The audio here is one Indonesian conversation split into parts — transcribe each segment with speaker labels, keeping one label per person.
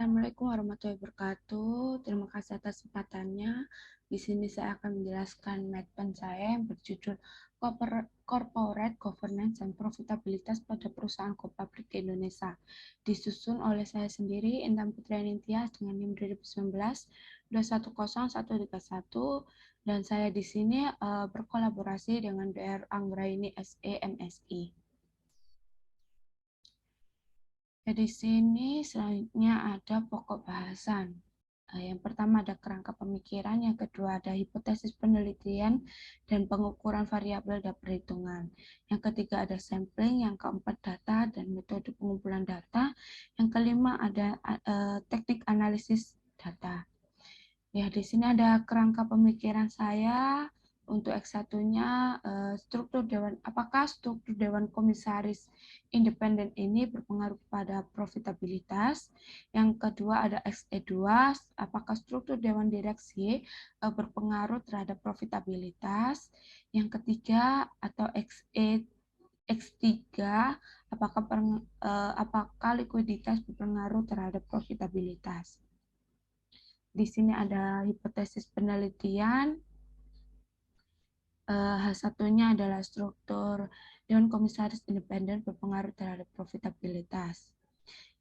Speaker 1: Assalamualaikum warahmatullahi wabarakatuh. Terima kasih atas kesempatannya. Di sini saya akan menjelaskan matpen saya yang berjudul Corporate Governance dan Profitabilitas pada Perusahaan Go Public di Indonesia. Disusun oleh saya sendiri, Intan Putri Anindya dengan NIM 2019 210-131, dan saya di sini berkolaborasi dengan DR Anggraini SE MSI. Di sini selanjutnya ada pokok bahasan. Yang pertama ada kerangka pemikiran, yang kedua ada hipotesis penelitian dan pengukuran variabel dan perhitungan. Yang ketiga ada sampling, yang keempat data dan metode pengumpulan data. Yang kelima ada teknik analisis data. Ya, di sini ada kerangka pemikiran saya. Untuk X1-nya, apakah struktur Dewan Komisaris Independen ini berpengaruh pada profitabilitas? Yang kedua ada XE2, apakah struktur Dewan Direksi berpengaruh terhadap profitabilitas? Yang ketiga atau X3, apakah likuiditas berpengaruh terhadap profitabilitas? Di sini ada hipotesis penelitian. Satunya adalah struktur Dewan Komisaris Independen berpengaruh terhadap profitabilitas.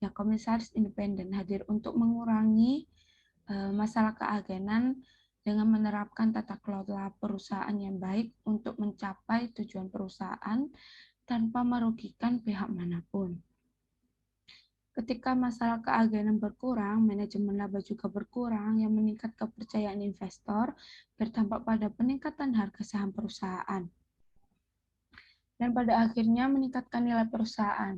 Speaker 1: Ya, Komisaris Independen hadir untuk mengurangi masalah keagenan dengan menerapkan tata kelola perusahaan yang baik untuk mencapai tujuan perusahaan tanpa merugikan pihak manapun. Ketika masalah keagenan berkurang, manajemen laba juga berkurang, yang meningkat kepercayaan investor, berdampak pada peningkatan harga saham perusahaan. Dan pada akhirnya meningkatkan nilai perusahaan.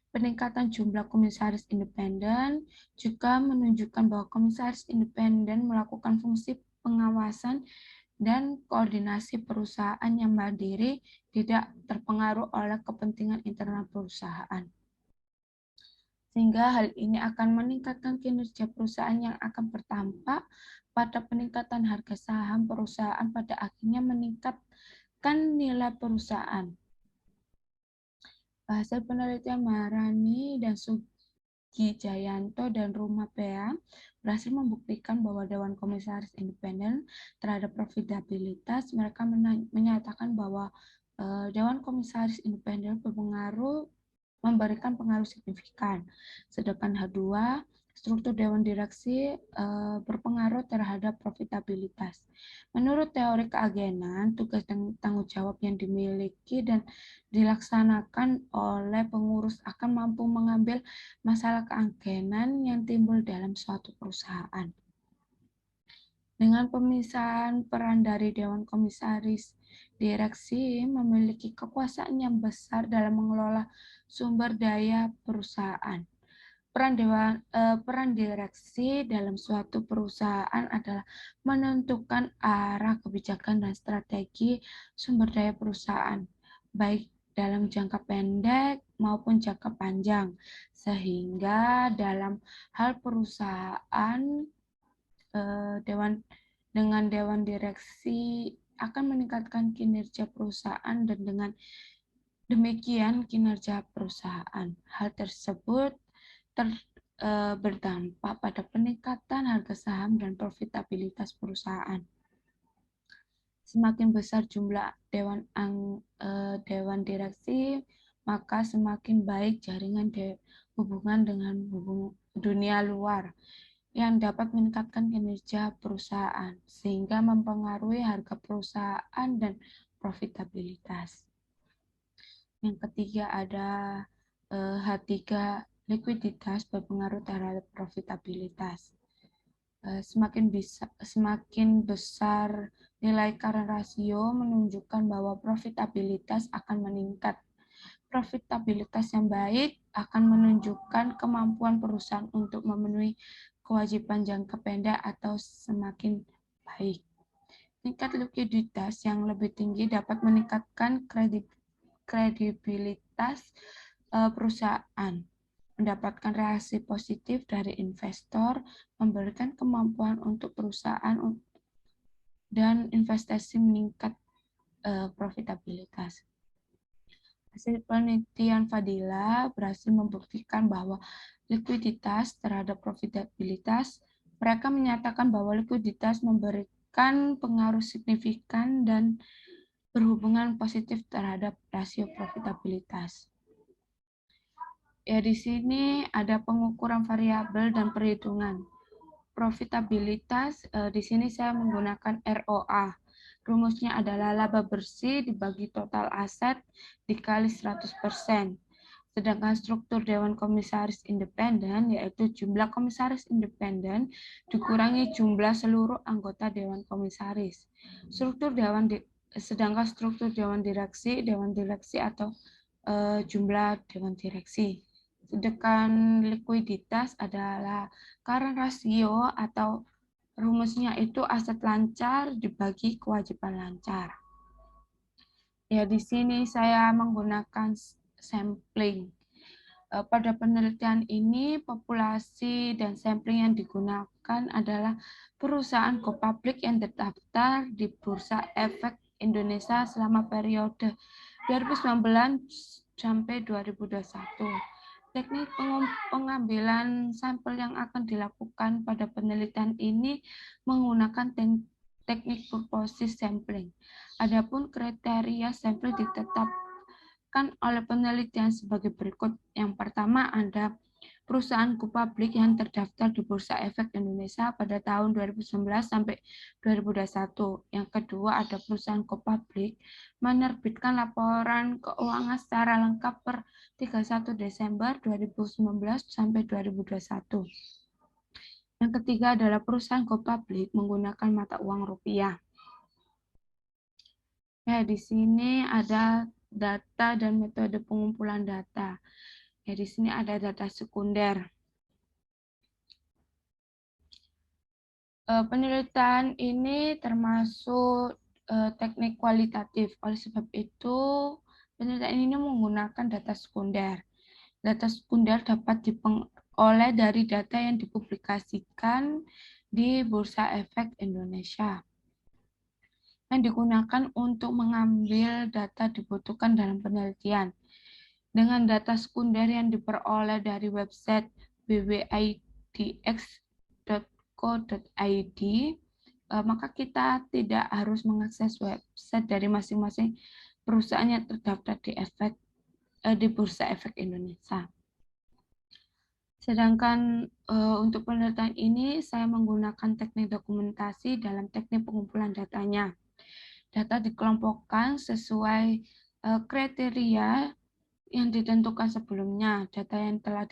Speaker 1: Peningkatan jumlah komisaris independen juga menunjukkan bahwa komisaris independen melakukan fungsi pengawasan dan koordinasi perusahaan yang mandiri, tidak terpengaruh oleh kepentingan internal perusahaan. Sehingga hal ini akan meningkatkan kinerja perusahaan yang akan berdampak pada peningkatan harga saham perusahaan, pada akhirnya meningkatkan nilai perusahaan. Hasil penelitian Maharani dan Sugi Jayanto dan Ruma Pea berhasil membuktikan bahwa Dewan Komisaris Independen terhadap profitabilitas, mereka menyatakan bahwa Dewan Komisaris Independen memberikan pengaruh signifikan. Sedangkan H2, struktur Dewan Direksi berpengaruh terhadap profitabilitas. Menurut teori keagenan, tugas dan tanggung jawab yang dimiliki dan dilaksanakan oleh pengurus akan mampu mengambil masalah keagenan yang timbul dalam suatu perusahaan. Dengan pemisahan peran dari Dewan Komisaris, Direksi memiliki kekuasaan yang besar dalam mengelola sumber daya perusahaan. Peran direksi dalam suatu perusahaan adalah menentukan arah kebijakan dan strategi sumber daya perusahaan, baik dalam jangka pendek maupun jangka panjang, sehingga dalam hal perusahaan dengan Dewan Direksi akan meningkatkan kinerja perusahaan, dan dengan demikian kinerja perusahaan. Hal tersebut berdampak pada peningkatan harga saham dan profitabilitas perusahaan. Semakin besar jumlah Dewan Direksi, maka semakin baik jaringan hubungan dengan dunia luar yang dapat meningkatkan kinerja perusahaan, sehingga mempengaruhi harga perusahaan dan profitabilitas. Yang ketiga ada H3, likuiditas berpengaruh terhadap profitabilitas. Semakin besar nilai current ratio menunjukkan bahwa profitabilitas akan meningkat. Profitabilitas yang baik akan menunjukkan kemampuan perusahaan untuk memenuhi kewajiban jangka pendek atau semakin baik. Tingkat likuiditas yang lebih tinggi dapat meningkatkan kredibilitas perusahaan, mendapatkan reaksi positif dari investor, memberikan kemampuan untuk perusahaan dan investasi meningkat profitabilitas. Hasil penelitian Fadila berhasil membuktikan bahwa likuiditas terhadap profitabilitas, mereka menyatakan bahwa likuiditas memberikan pengaruh signifikan dan berhubungan positif terhadap rasio profitabilitas. Ya, di sini ada pengukuran variabel dan perhitungan. Profitabilitas, di sini saya menggunakan ROA. Rumusnya adalah laba bersih dibagi total aset dikali 100%. Sedangkan struktur Dewan Komisaris Independen, yaitu jumlah komisaris independen dikurangi jumlah seluruh anggota Dewan Komisaris. Sedangkan struktur Dewan Direksi atau jumlah Dewan Direksi. Sedangkan likuiditas adalah current ratio atau rumusnya itu aset lancar dibagi kewajiban lancar. Ya, di sini saya menggunakan sampling. Pada penelitian ini, populasi dan sampling yang digunakan adalah perusahaan go public yang terdaftar di Bursa Efek Indonesia selama periode 2019 sampai 2021. Teknik pengambilan sampel yang akan dilakukan pada penelitian ini menggunakan teknik purposive sampling. Adapun kriteria sampel ditetapkan oleh penelitian sebagai berikut. Yang pertama ada perusahaan go public yang terdaftar di Bursa Efek Indonesia pada tahun 2019 sampai 2021. Yang kedua ada perusahaan go public menerbitkan laporan keuangan secara lengkap per 31 Desember 2019 sampai 2021. Yang ketiga adalah perusahaan go public menggunakan mata uang rupiah. Ya, di sini ada data dan metode pengumpulan data. Ya, di sini ada data sekunder. Penelitian ini termasuk teknik kualitatif. Oleh sebab itu, penelitian ini menggunakan data sekunder. Data sekunder dapat diperoleh dari data yang dipublikasikan di Bursa Efek Indonesia. Yang digunakan untuk mengambil data dibutuhkan dalam penelitian. Dengan data sekunder yang diperoleh dari website www.idx.co.id, maka kita tidak harus mengakses website dari masing-masing perusahaan yang terdaftar di Bursa Efek Indonesia. Sedangkan untuk penelitian ini saya menggunakan teknik dokumentasi dalam teknik pengumpulan datanya. Data dikelompokkan sesuai kriteria yang ditentukan sebelumnya. Data yang telah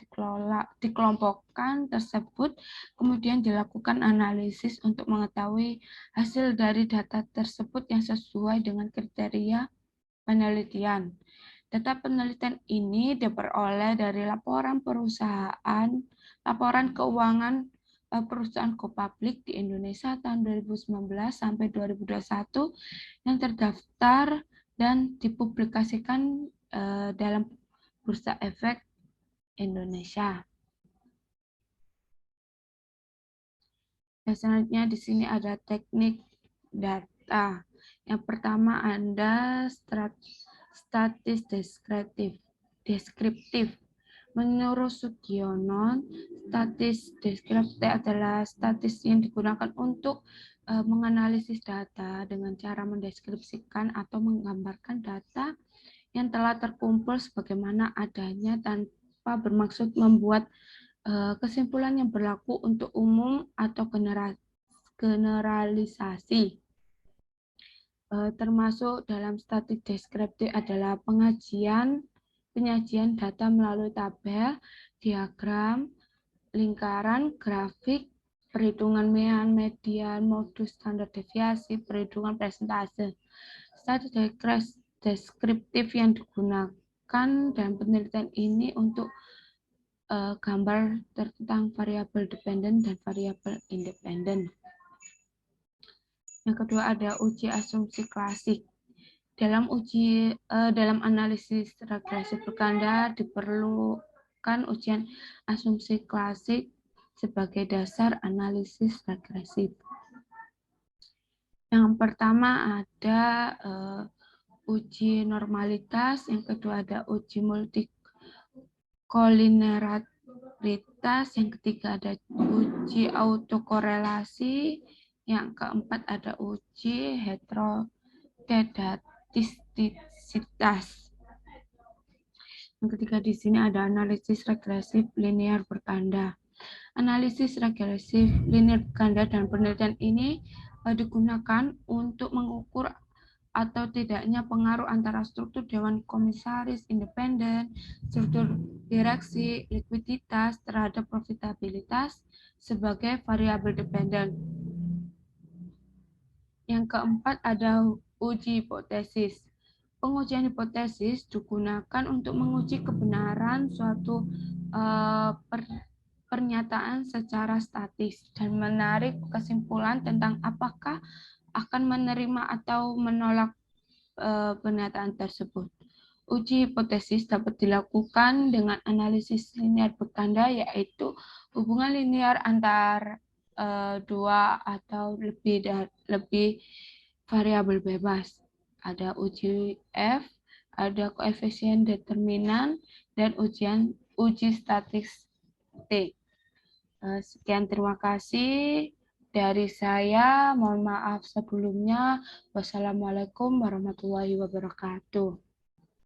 Speaker 1: dikelompokkan tersebut kemudian dilakukan analisis untuk mengetahui hasil dari data tersebut yang sesuai dengan kriteria penelitian. Data penelitian ini diperoleh dari laporan keuangan perusahaan go public di Indonesia tahun 2019 sampai 2021 yang terdaftar dan dipublikasikan dalam Bursa Efek Indonesia. Dan selanjutnya di sini ada teknik data. Yang pertama ada statis deskriptif. Menurut Sugiono, statis deskriptif adalah statis yang digunakan untuk menganalisis data dengan cara mendeskripsikan atau menggambarkan data yang telah terkumpul sebagaimana adanya tanpa bermaksud membuat kesimpulan yang berlaku untuk umum atau generalisasi. Termasuk dalam statik deskriptif adalah penyajian data melalui tabel, diagram, lingkaran, grafik, perhitungan mean, median, modus, standar deviasi, perhitungan persentase. Statik deskriptif yang digunakan dalam penelitian ini untuk gambar tentang variabel dependen dan variabel independen. Yang kedua ada uji asumsi klasik. Dalam analisis regresi berganda diperlukan ujian asumsi klasik sebagai dasar analisis regresif. Yang pertama ada uji normalitas, yang kedua ada uji multikolinearitas, probabilitas, yang ketiga ada uji autokorelasi, yang keempat ada uji heterodidaktisisitas. Yang ketiga di sini ada analisis regresif linear bertanda. Analisis regresif linear bertanda dan penelitian ini digunakan untuk mengukur atau tidaknya pengaruh antara struktur Dewan Komisaris Independen, struktur direksi, likuiditas terhadap profitabilitas sebagai variabel dependen. Yang keempat ada uji hipotesis. Pengujian hipotesis digunakan untuk menguji kebenaran suatu pernyataan secara statis dan menarik kesimpulan tentang apakah akan menerima atau menolak pernyataan tersebut. Uji hipotesis dapat dilakukan dengan analisis linear bertanda, yaitu hubungan linear antar dua atau lebih variabel bebas. Ada uji F, ada koefisien determinan, dan uji statistik. Sekian, terima kasih dari saya. Mohon maaf sebelumnya. Wassalamualaikum warahmatullahi wabarakatuh.